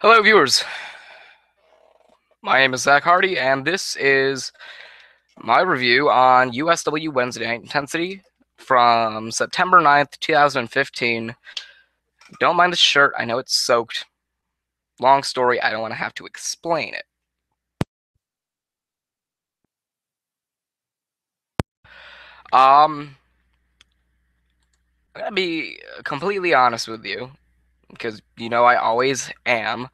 Hello, viewers. My name is Zach Hardy, and this is my review on USW Wednesday Night Intensity from September 9th, 2015. Don't mind the shirt, I know it's soaked. Long story, I don't want to have to explain it. I'm gonna be completely honest with you, because you know I always am.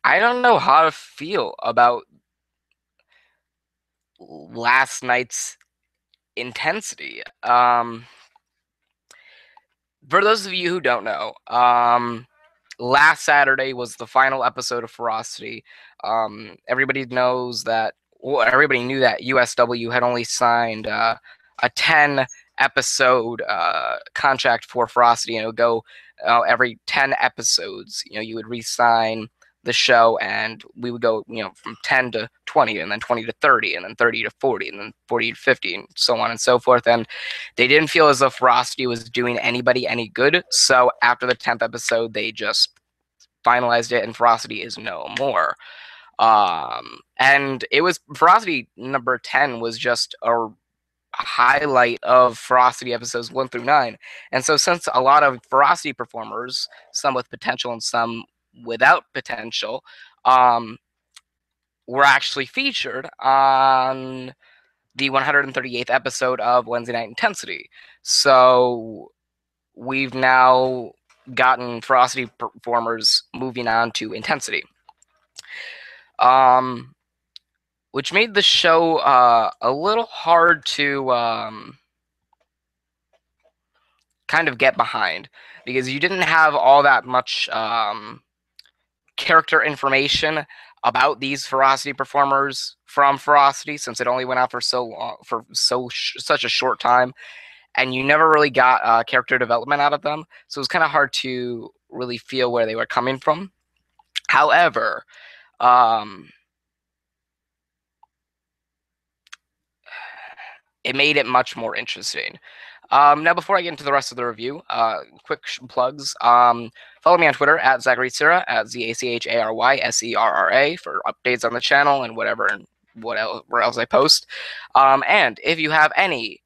I don't know how to feel about last night's intensity. For those of you who don't know, last Saturday was the final episode of Ferocity. Everybody knows that. Well, everybody knew that USW had only signed a 10 episode contract for Ferocity, and it would go every 10 episodes. You would re-sign the show, and we would go, from 10 to 20, and then 20 to 30, and then 30 to 40, and then 40 to 50, and so on and so forth. And they didn't feel as if Ferocity was doing anybody any good, so after the 10th episode, they just finalized it, and Ferocity is no more. And it was Ferocity number 10 was just a highlight of Ferocity episodes 1 through 9. And so, since a lot of Ferocity performers, some with potential and some without potential, were actually featured on the 138th episode of Wednesday Night Intensity. So, we've now gotten Ferocity performers moving on to Intensity. Which made the show a little hard to kind of get behind, because you didn't have all that much character information about these Ferocity performers from Ferocity, since it only went out for so long, for such a short time, and you never really got character development out of them. So it was kind of hard to really feel where they were coming from. However, it made it much more interesting. Now, before I get into the rest of the review, quick plugs. Follow me on Twitter at Zachary Serra, at ZACHARYSERRA, for updates on the channel and whatever and where else I post. And if you have any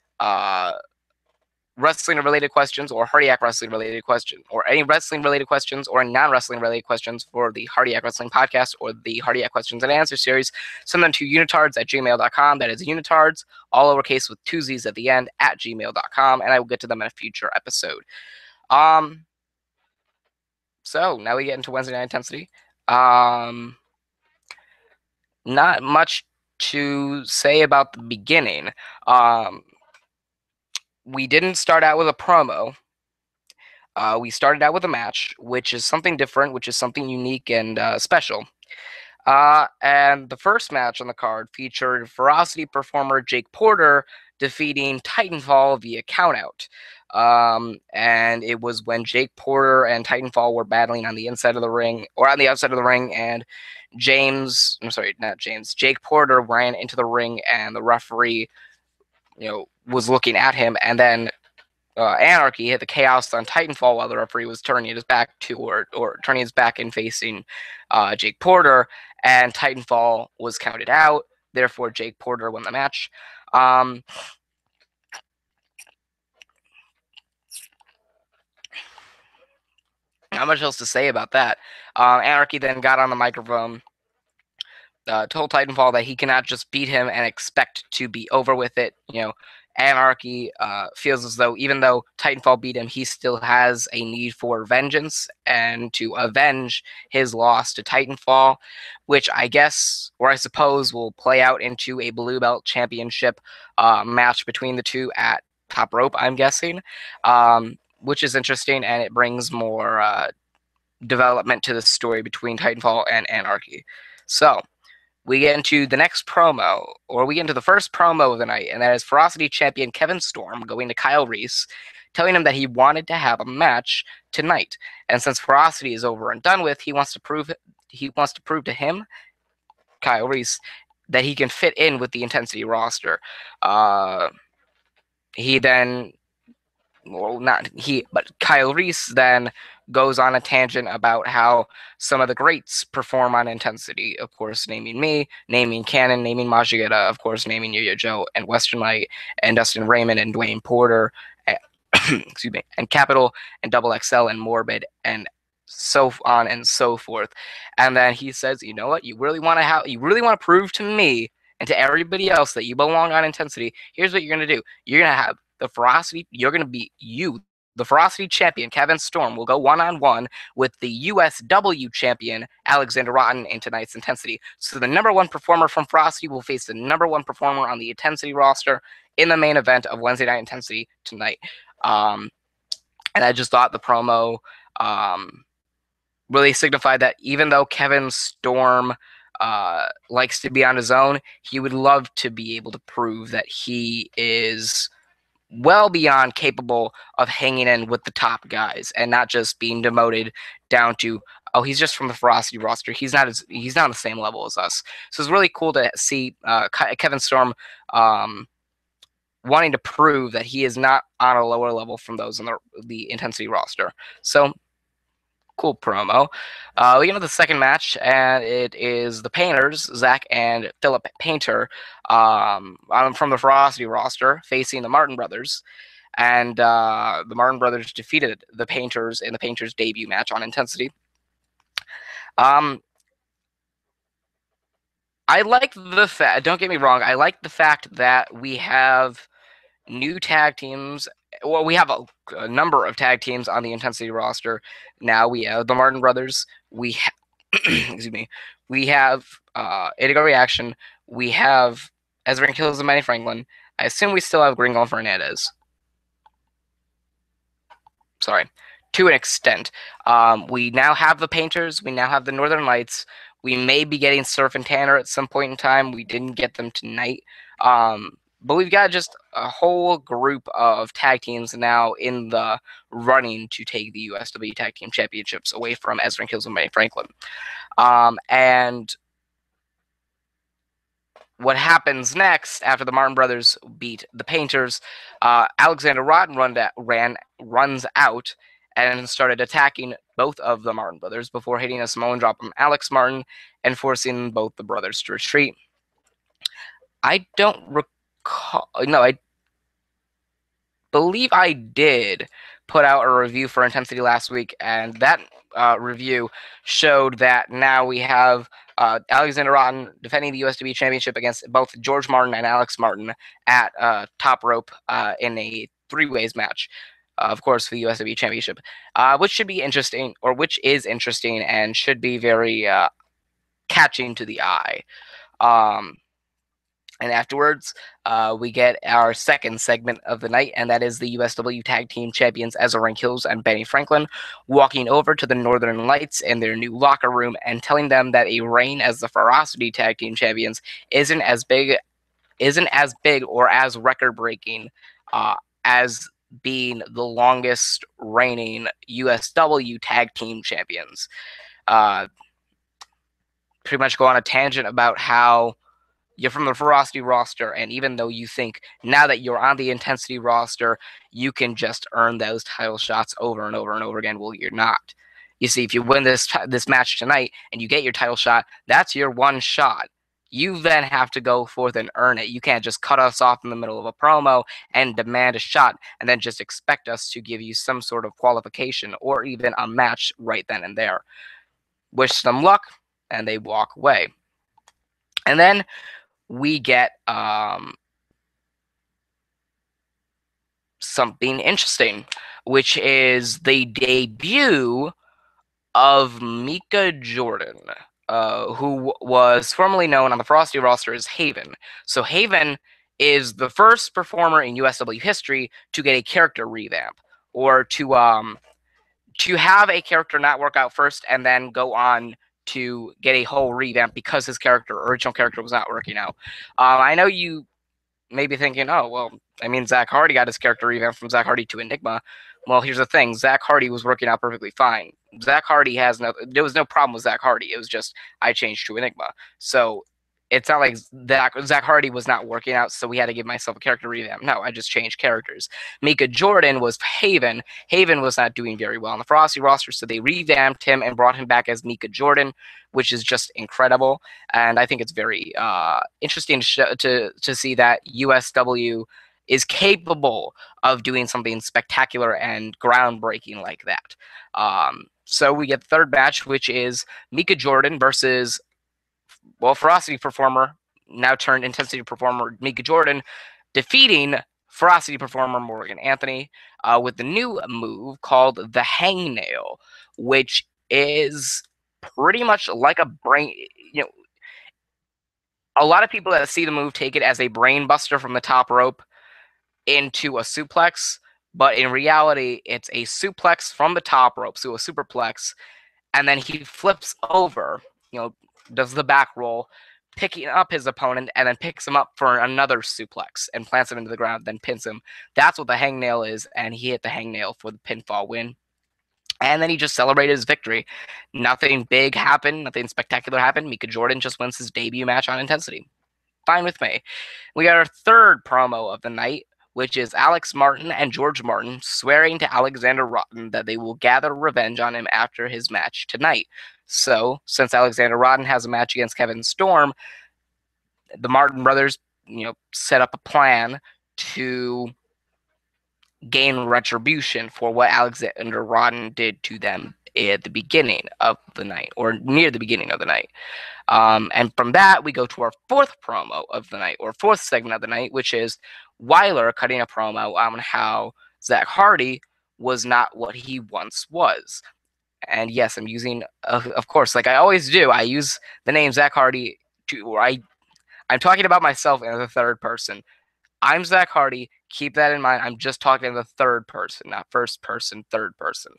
wrestling related questions or Hardiac wrestling related questions, or any wrestling related questions or non-wrestling related questions for the Hardiac Wrestling Podcast or the Hardiac Questions and Answers series, send them to unitards@gmail.com. That is unitards, all lowercase with two Z's at the end, at gmail.com, and I will get to them in a future episode. So now we get into Wednesday Night Intensity. Not much to say about the beginning. We didn't start out with a promo. We started out with a match, which is something different, which is something unique and special. And the first match on the card featured Ferocity performer Jake Porter defeating Titanfall via countout. And it was when Jake Porter and Titanfall were battling on the inside of the ring, or on the outside of the ring, and Jake Porter ran into the ring, and the referee, was looking at him, and then Anarchy hit the Chaos on Titanfall while the referee was turning his back or turning his back and facing Jake Porter, and Titanfall was counted out. Therefore, Jake Porter won the match. Not much else to say about that. Anarchy then got on the microphone, told Titanfall that he cannot just beat him and expect to be over with it. Anarchy feels as though even though Titanfall beat him, he still has a need for vengeance and to avenge his loss to Titanfall, which I guess, or I suppose, will play out into a Blue Belt Championship match between the two at Top Rope, I'm guessing, which is interesting, and it brings more development to the story between Titanfall and Anarchy. So, we get into the next promo, or we get into the first promo of the night, and that is Ferocity champion Kevin Storm going to Kyle Reese, telling him that he wanted to have a match tonight. And since Ferocity is over and done with, he wants to prove to him, Kyle Reese, that he can fit in with the Intensity roster. He then well, not he, but Kyle Reese then goes on a tangent about how some of the greats perform on intensity. Of course, naming me, naming Cannon, naming Majigeta, of course, naming Yo-Yo Joe and Western Light and Dustin Raymond and Dwayne Porter, and, excuse me, and Capital and Double XL and Morbid and so on and so forth. And then he says, you know what, you really want to prove to me and to everybody else that you belong on intensity. Here's what you're going to do. You're going to have the Ferocity, the Ferocity champion, Kevin Storm, will go one-on-one with the USW champion, Alexander Rotten, in tonight's Intensity. So the number one performer from Ferocity will face the number one performer on the Intensity roster in the main event of Wednesday Night Intensity tonight. And I just thought the promo really signified that even though Kevin Storm likes to be on his own, he would love to be able to prove that he is well beyond capable of hanging in with the top guys and not just being demoted down to, oh, he's just from the Ferocity roster. He's not on the same level as us. So it's really cool to see Kevin Storm wanting to prove that he is not on a lower level from those on the Intensity roster. So cool promo. We get into the second match, and it is the Painters, Zach and Philip Painter, from the Ferocity roster, facing the Martin Brothers. And the Martin Brothers defeated the Painters in the Painters' debut match on Intensity. I like the fact, don't get me wrong, I like the fact that we have new tag teams. Well, we have a number of tag teams on the Intensity roster. Now we have the Martin Brothers. Excuse me. We have Indigo Reaction. We have Ezra and Kills and Benny Franklin. I assume we still have Gringo and Fernandez. Sorry. To an extent. We now have the Painters. We now have the Northern Lights. We may be getting Surf and Tanner at some point in time. We didn't get them tonight. But we've got just a whole group of tag teams now in the running to take the USW Tag Team Championships away from Ezra and Kills and Benny Franklin. And what happens next after the Martin Brothers beat the Painters, Alexander Rotten runs out and started attacking both of the Martin Brothers before hitting a Samoan drop from Alex Martin and forcing both the brothers to retreat. I don't recall. No, I believe I did put out a review for Intensity last week, and that review showed that now we have Alexander Rotten defending the USW Championship against both George Martin and Alex Martin at Top Rope in a three-ways match. Of course, for the USW Championship, which is interesting and should be very catching to the eye. And afterwards, we get our second segment of the night, and that is the USW Tag Team Champions Ezra Hills and Benny Franklin walking over to the Northern Lights in their new locker room and telling them that a reign as the Ferocity Tag Team Champions isn't as big or as record-breaking as being the longest reigning USW Tag Team Champions. Pretty much go on a tangent about how you're from the Ferocity roster, and even though you think now that you're on the Intensity roster, you can just earn those title shots over and over and over again, well, you're not. You see, if you win this match tonight and you get your title shot, that's your one shot. You then have to go forth and earn it. You can't just cut us off in the middle of a promo and demand a shot and then just expect us to give you some sort of qualification or even a match right then and there. Wish them luck, and they walk away. And then we get something interesting, which is the debut of Mika Jordan, who was formerly known on the Ferocity roster as Haven. So Haven is the first performer in USW history to get a character revamp, or to have a character not work out first and then go on to get a whole revamp because his original character was not working out. I know you may be thinking, oh, well, I mean, Zach Hardy got his character revamp from Zach Hardy to Enigma. Well, here's the thing. Zach Hardy was working out perfectly fine. There was no problem with Zach Hardy. It was just, I changed to Enigma. So it's not like Zach Hardy was not working out, so we had to give myself a character revamp. No, I just changed characters. Mika Jordan was Haven. Haven was not doing very well on the Frosty roster, so they revamped him and brought him back as Mika Jordan, which is just incredible. And I think it's very interesting to see that USW is capable of doing something spectacular and groundbreaking like that. So we get the third match, which is Mika Jordan versus, well, Ferocity Performer, now turned Intensity Performer Mika Jordan, defeating Ferocity Performer Morgan Anthony with the new move called the Hangnail, which is pretty much like a brain. You know, a lot of people that see the move take it as a brain buster from the top rope into a suplex, but in reality, it's a suplex from the top rope, so a superplex, and then he flips over, does the back roll, picking up his opponent, and then picks him up for another suplex and plants him into the ground, then pins him. That's what the hangnail is, and he hit the hangnail for the pinfall win. And then he just celebrated his victory. Nothing big happened, nothing spectacular happened. Mika Jordan just wins his debut match on Intensity. Fine with me. We got our third promo of the night, which is Alex Martin and George Martin swearing to Alexander Rotten that they will gather revenge on him after his match tonight. So, since Alexander Rotten has a match against Kevin Storm, the Martin brothers, set up a plan to gain retribution for what Alexander Rotten did to them at the beginning of the night, or near the beginning of the night. And from that, we go to our fourth promo of the night, or fourth segment of the night, which is Weiler cutting a promo on how Zach Hardy was not what he once was. And yes, I'm using, of course, like I always do, I use the name Zach Hardy I'm talking about myself in the third person. I'm Zach Hardy. Keep that in mind. I'm just talking in the third person, not first person, third person.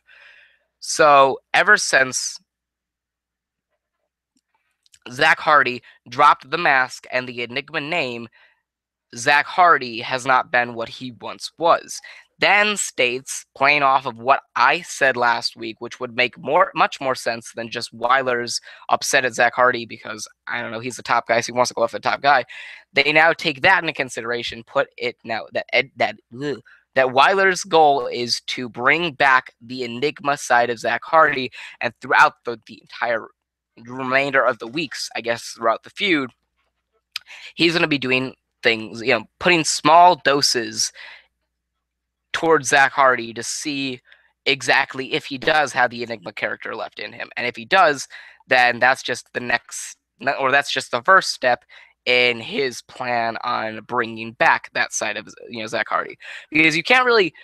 So ever since Zach Hardy dropped the mask and the Enigma name, Zach Hardy has not been what he once was. Dan states, playing off of what I said last week, which would make much more sense than just Weiler's upset at Zach Hardy because, I don't know, he's the top guy, so he wants to go after the top guy. They now take that into consideration, put it now that Weiler's goal is to bring back the Enigma side of Zach Hardy, and throughout the entire remainder of the weeks, I guess, throughout the feud, he's going to be doing things, putting small doses towards Zach Hardy to see exactly if he does have the Enigma character left in him. And if he does, then that's just that's just the first step in his plan on bringing back that side of, Zach Hardy. Because you can't really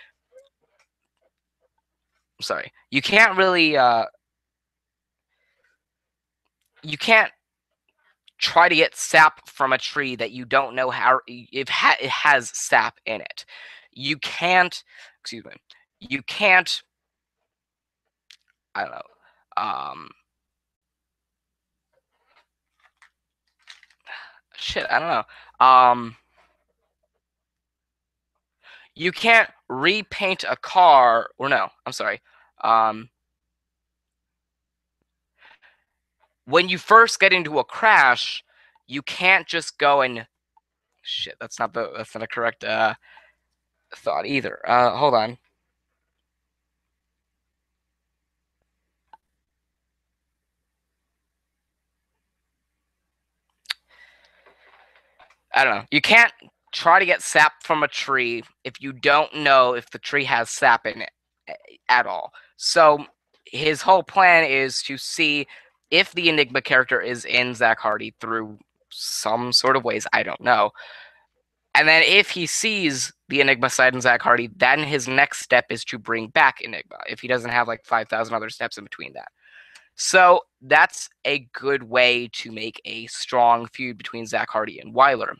you can't try to get sap from a tree that you don't know how it has sap in it. You can't, I don't know, shit, I don't know, you can't repaint a car, or no, I'm sorry, when you first get into a crash, you can't just go and, shit, that's not a correct, thought either, hold on. I don't know. You can't try to get sap from a tree if you don't know if the tree has sap in it at all. So his whole plan is to see if the Enigma character is in Zach Hardy through some sort of ways. I don't know. And then if he sees the Enigma side in Zach Hardy, then his next step is to bring back Enigma, if he doesn't have like 5,000 other steps in between that. So that's a good way to make a strong feud between Zach Hardy and Weiler.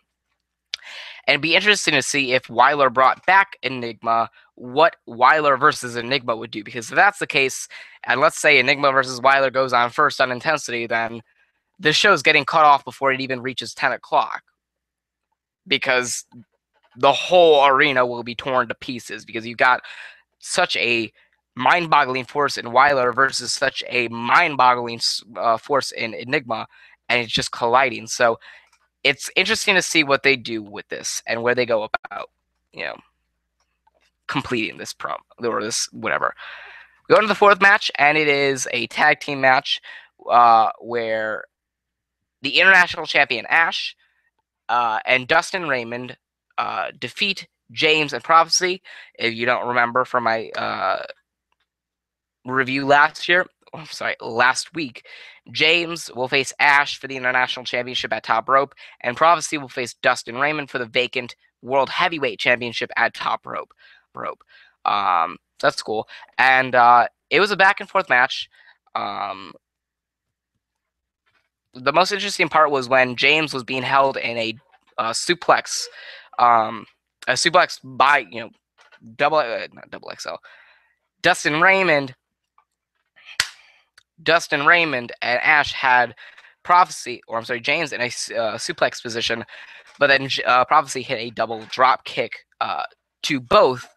And it'd be interesting to see if Weiler brought back Enigma, what Weiler versus Enigma would do. Because if that's the case, and let's say Enigma versus Weiler goes on first on Intensity, then the show's getting cut off before it even reaches 10 o'clock. Because the whole arena will be torn to pieces, because you've got such a mind-boggling force in Weiler versus such a mind-boggling force in Enigma, and it's just colliding. So it's interesting to see what they do with this and where they go about, completing this or this whatever. We go into the fourth match, and it is a tag team match where the international champion Ash and Dustin Raymond defeat James and Prophecy. If you don't remember from my review last week, James will face Ash for the International Championship at Top Rope, and Prophecy will face Dustin Raymond for the vacant World Heavyweight Championship at Top Rope. That's cool. And it was a back and forth match. The most interesting part was when James was being held in a suplex, by not double XL. Dustin Raymond and Ash had James in a suplex position, but then Prophecy hit a double drop kick to both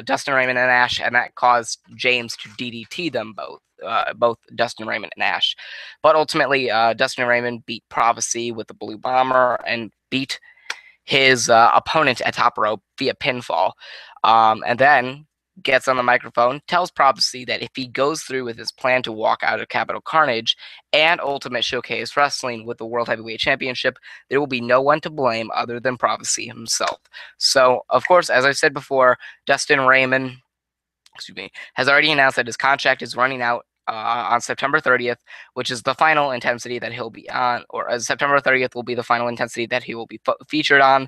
Dustin Raymond and Ash, and that caused James to DDT them both Dustin Raymond and Ash. But ultimately, Dustin Raymond beat Prophecy with the Blue Bomber and beat his opponent at Top Rope via pinfall. And then gets on the microphone, tells Prophecy that if he goes through with his plan to walk out of Capital Carnage and Ultimate Showcase Wrestling with the World Heavyweight Championship, there will be no one to blame other than Prophecy himself. So, of course, as I said before, Dustin Raymond, has already announced that his contract is running out on September 30th, which is the final intensity that he'll be on, or September 30th will be the final intensity that he will be featured on.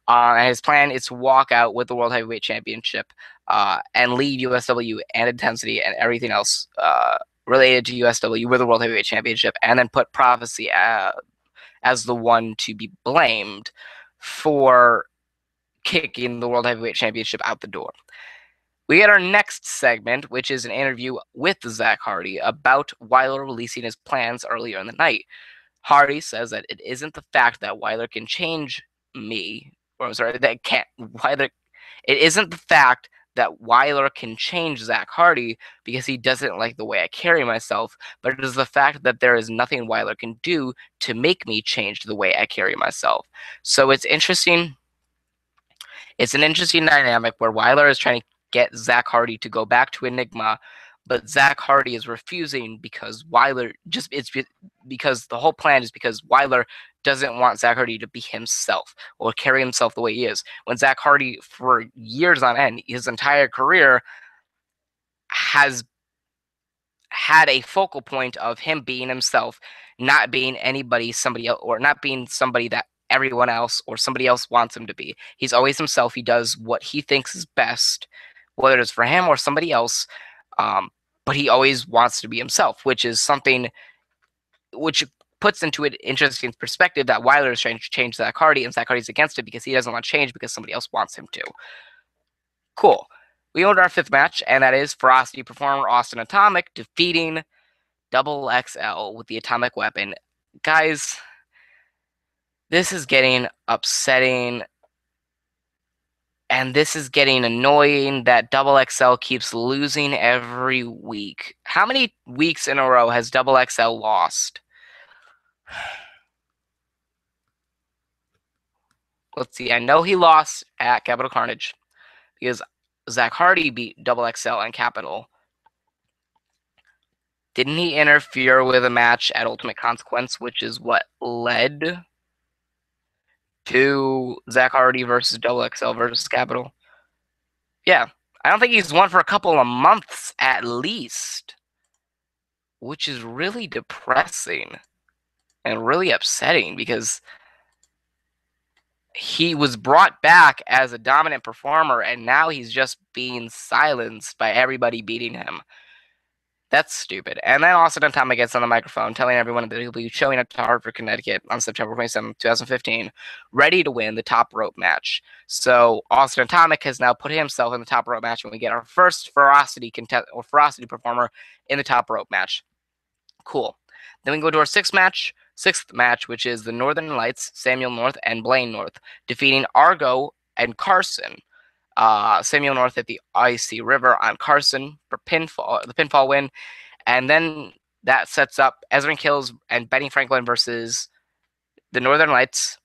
And his plan is to walk out with the World Heavyweight Championship and leave USW and Intensity and everything else related to USW with the World Heavyweight Championship, and then put Prophecy as the one to be blamed for kicking the World Heavyweight Championship out the door. We get our next segment, which is an interview with Zach Hardy about Weiler releasing his plans earlier in the night. Hardy says that it isn't the fact that Weiler can change me, it isn't the fact that Weiler can change Zach Hardy because he doesn't like the way I carry myself, but it is the fact that there is nothing Weiler can do to make me change the way I carry myself. So it's interesting. It's an interesting dynamic where Weiler is trying to get Zach Hardy to go back to Enigma, but Zach Hardy is refusing because because the whole plan is because Weiler doesn't want Zach Hardy to be himself or carry himself the way he is. When Zach Hardy, for years on end, his entire career, has had a focal point of him being himself, not being somebody else, or not being somebody that everyone else or somebody else wants him to be. He's always himself. He does what he thinks is best, whether it's for him or somebody else. But he always wants to be himself, which is something which puts into an interesting perspective that Weiler is trying to change Zach Hardy, and Zach Hardy's against it because he doesn't want change because somebody else wants him to. Cool. We owned our fifth match, and that is Ferocity performer Austin Atomic defeating Double XL with the Atomic Weapon. Guys, this is getting upsetting, and this is getting annoying that Double XL keeps losing every week. How many weeks in a row has Double XL lost? Let's see. I know he lost at Capital Carnage because Zach Hardy beat Double XL and Capital. Didn't he interfere with a match at Ultimate Consequence, which is what led to Zach Hardy versus Double XL versus Capital? Yeah. I don't think he's won for a couple of months at least, which is really depressing and really upsetting because he was brought back as a dominant performer, and now he's just being silenced by everybody beating him. That's stupid. And then Austin Atomic gets on the microphone telling everyone that he'll be showing up to Hartford, Connecticut on September 27, 2015, ready to win the Top Rope match. So Austin Atomic has now put himself in the Top Rope match, and we get our first Ferocity performer in the Top Rope match. Cool. Then we go to our sixth match, which is the Northern Lights, Samuel North and Blaine North, defeating Argo and Carson. Samuel North at the Icy River on Carson for the pinfall win. And then that sets up Ezrin Kills and Benny Franklin versus the Northern Lights,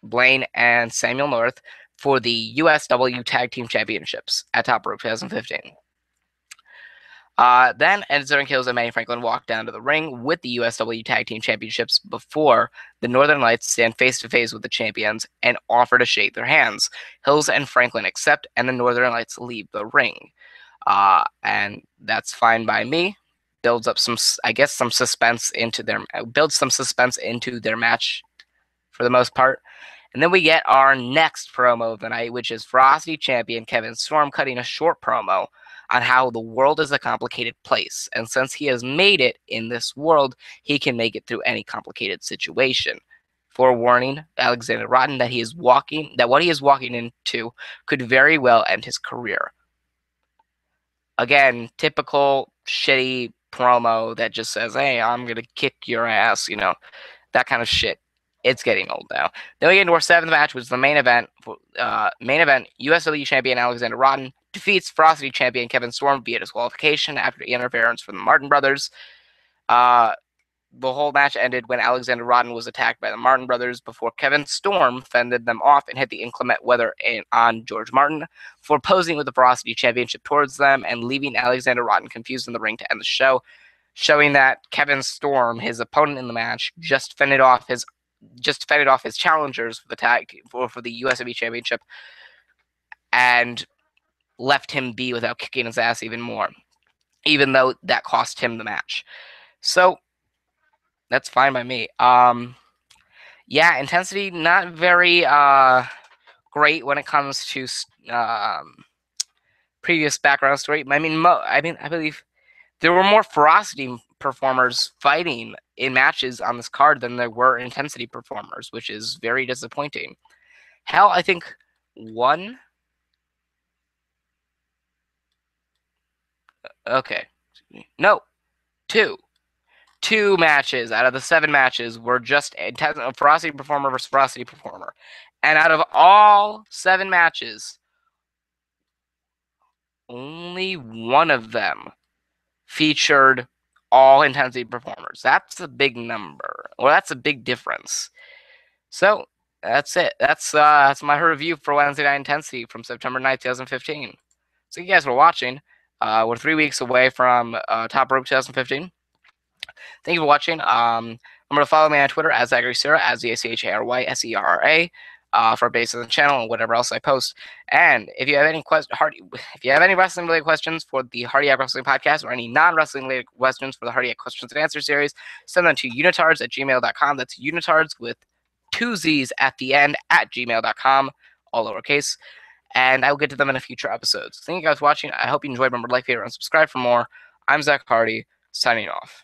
Blaine and Samuel North, for the USW Tag Team Championships at Top Rope 2015. Then Ed Kills and Manny Franklin walk down to the ring with the USW Tag Team Championships before the Northern Lights stand face to face with the champions and offer to shake their hands. Hills and Franklin accept, and the Northern Lights leave the ring. And that's fine by me. Builds up some suspense into their match for the most part. And then we get our next promo of the night, which is Ferocity champion Kevin Storm cutting a short promo on how the world is a complicated place. And since he has made it in this world, he can make it through any complicated situation. Forewarning Alexander Rotten that what he is walking into could very well end his career. Again, typical shitty promo that just says, hey, I'm going to kick your ass, that kind of shit. It's getting old now. Then we get into our 7th match, which is the main event. USW champion Alexander Rotten defeats Ferocity champion Kevin Storm via disqualification after interference from the Martin brothers. The whole match ended when Alexander Rotten was attacked by the Martin brothers before Kevin Storm fended them off and hit the inclement weather on George Martin for posing with the Ferocity Championship towards them and leaving Alexander Rotten confused in the ring to end the show, showing that Kevin Storm, his opponent in the match, just fended off his challengers for the USW Championship and left him be without kicking his ass even more, even though that cost him the match. So that's fine by me. Intensity not very great when it comes to previous background story. I believe there were more Ferocity performers fighting in matches on this card than there were Intensity performers, which is very disappointing. Hell, I think one. Okay. No. Two matches out of the 7 matches were just Ferocity performer versus Ferocity performer. And out of all 7 matches, only one of them featured all Intensity performers. That's a big number. Well, that's a big difference. So that's it. That's my review for Wednesday Night Intensity from September 9th, 2015. So you guys were watching. We're 3 weeks away from Top Rope 2015. Thank you for watching. I'm going to follow me on Twitter as Zachary Serra, as ZACHARYSERRA, for updates on the channel and whatever else I post. And if you have any wrestling related questions for the Hardy Wrestling Podcast or any non-wrestling related questions for the Hardy Questions and Answers series, send them to unitards@gmail.com. That's unitards with 2 Z's at the end @gmail.com, all lowercase. And I will get to them in a future episodes. Thank you guys for watching. I hope you enjoyed. Remember to like, favorite, and subscribe for more. I'm Zach Hardy, signing off.